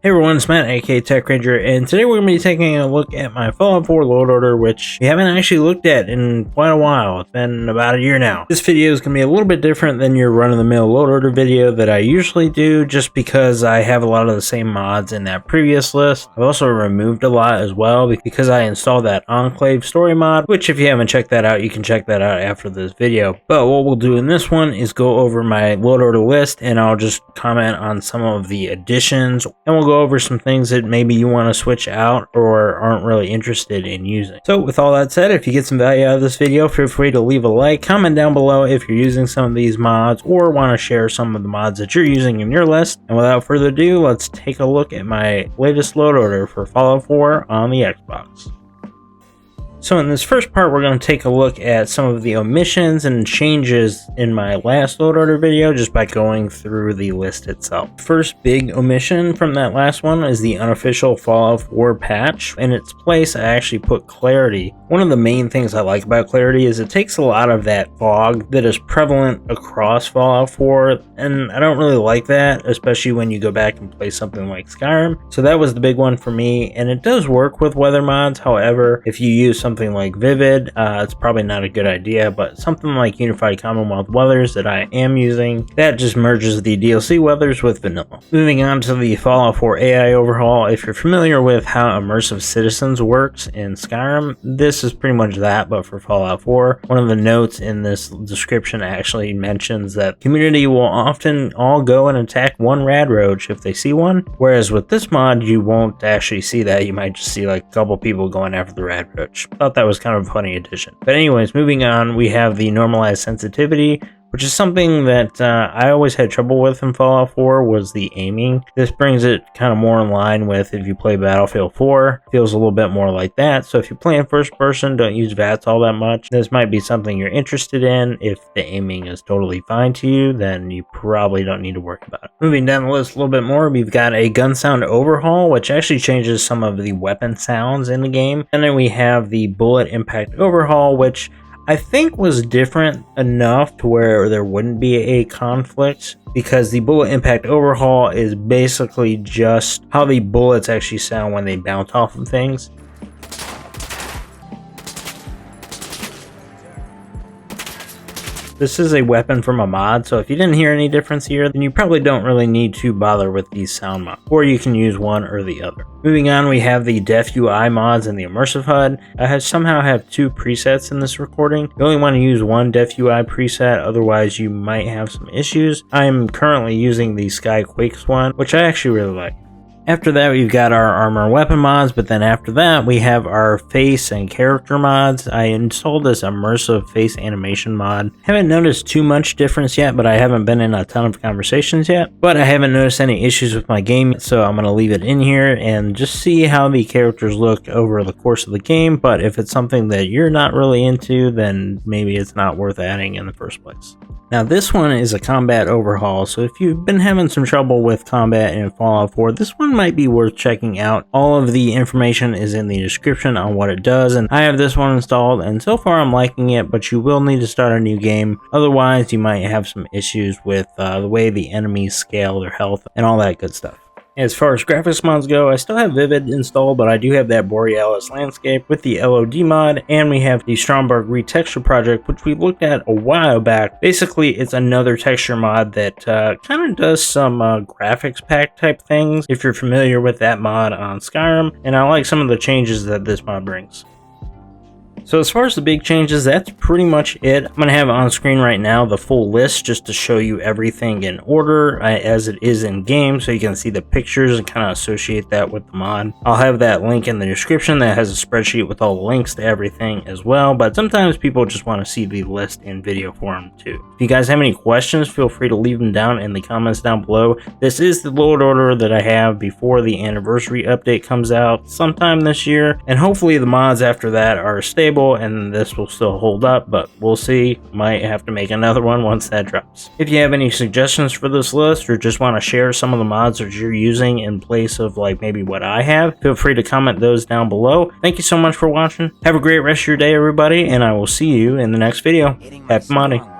Hey everyone, it's Matt, aka Tech Ranger, and today we're going to be taking a look at my Fallout 4 load order, which we haven't actually looked at in quite a while. It's been about a year now. This video is going to be a little bit different than your run-of-the-mill load order video that I usually do, just because I have a lot of the same mods in that previous list. I've also removed a lot as well, because I installed that Enclave story mod, which if you haven't checked that out, you can check that out after this video. But what we'll do in this one is go over my load order list, and I'll just comment on some of the additions, and we'll go over some things that maybe you want to switch out or aren't really interested in using. So with all that said, if you get some value out of this video, feel free to leave a like, comment down below if you're using some of these mods or want to share some of the mods that you're using in your list. And without further ado, let's take a look at my latest load order for Fallout 4 on the Xbox. So in this first part, we're going to take a look at some of the omissions and changes in my last load order video just by going through the list itself. First big omission from that last one is the unofficial Fallout 4 patch. In its place, I actually put clarity. One of the main things I like about clarity is it takes a lot of that fog that is prevalent across Fallout 4, and I don't really like that, especially when you go back and play something like Skyrim. So that was the big one for me, and it does work with weather mods. However, if you use something like Vivid, it's probably not a good idea, but something like Unified Commonwealth Weathers that I am using, that just merges the DLC weathers with vanilla. Moving on to the Fallout 4 AI overhaul, if you're familiar with how Immersive Citizens works in Skyrim, this is pretty much that, but for Fallout 4. One of the notes in this description actually mentions that community will often all go and attack one rad roach if they see one, whereas with this mod, you won't actually see that. You might just see like a couple people going after the rad roach. Thought that was kind of a funny addition. But anyways, moving on, we have the normalized sensitivity, which is something that I always had trouble with in Fallout 4, was the aiming. This brings it kind of more in line with if you play Battlefield 4, feels a little bit more like that. So if you play in first person, don't use VATS all that much. This might be something you're interested in. If the aiming is totally fine to you, then you probably don't need to worry about it. Moving down the list a little bit more, we've got a gun sound overhaul, which actually changes some of the weapon sounds in the game. And then we have the bullet impact overhaul, which I think was different enough to where there wouldn't be a conflict, because the bullet impact overhaul is basically just how the bullets actually sound when they bounce off of things. This is a weapon from a mod, so if you didn't hear any difference here, then you probably don't really need to bother with these sound mods, or you can use one or the other. Moving on, we have the Def UI mods and the Immersive HUD. I somehow have two presets in this recording. You only want to use one Def UI preset, otherwise you might have some issues. I'm currently using the Sky Quakes one, which I actually really like. After that, we've got our armor and weapon mods, but then after that, we have our face and character mods. I installed this immersive face animation mod. Haven't noticed too much difference yet, but I haven't been in a ton of conversations yet. But I haven't noticed any issues with my game, so I'm going to leave it in here and just see how the characters look over the course of the game. But if it's something that you're not really into, then maybe it's not worth adding in the first place. Now this one is a combat overhaul, so if you've been having some trouble with combat in Fallout 4, this one might be worth checking out. All of the information is in the description on what it does, and I have this one installed, and so far I'm liking it, but you will need to start a new game. Otherwise, you might have some issues with the way the enemies scale their health and all that good stuff. As far as graphics mods go, I still have Vivid installed, but I do have that Borealis landscape with the LOD mod, and we have the Stromberg Retexture project, which we looked at a while back. Basically, it's another texture mod that kind of does some graphics pack type things, if you're familiar with that mod on Skyrim, and I like some of the changes that this mod brings. So as far as the big changes, that's pretty much it. I'm going to have on screen right now the full list just to show you everything in order as it is in game, so you can see the pictures and kind of associate that with the mod. I'll have that link in the description that has a spreadsheet with all the links to everything as well, but sometimes people just want to see the list in video form too. If you guys have any questions, feel free to leave them down in the comments down below. This is the load order that I have before the anniversary update comes out sometime this year, and hopefully the mods after that are stable and this will still hold up, but we'll see. Might have to make another one once that drops. If you have any suggestions for this list or just want to share some of the mods that you're using in place of like maybe what I have, feel free to comment those down below. Thank you so much for watching. Have a great rest of your day, everybody, and I will see you in the next video. Happy modding.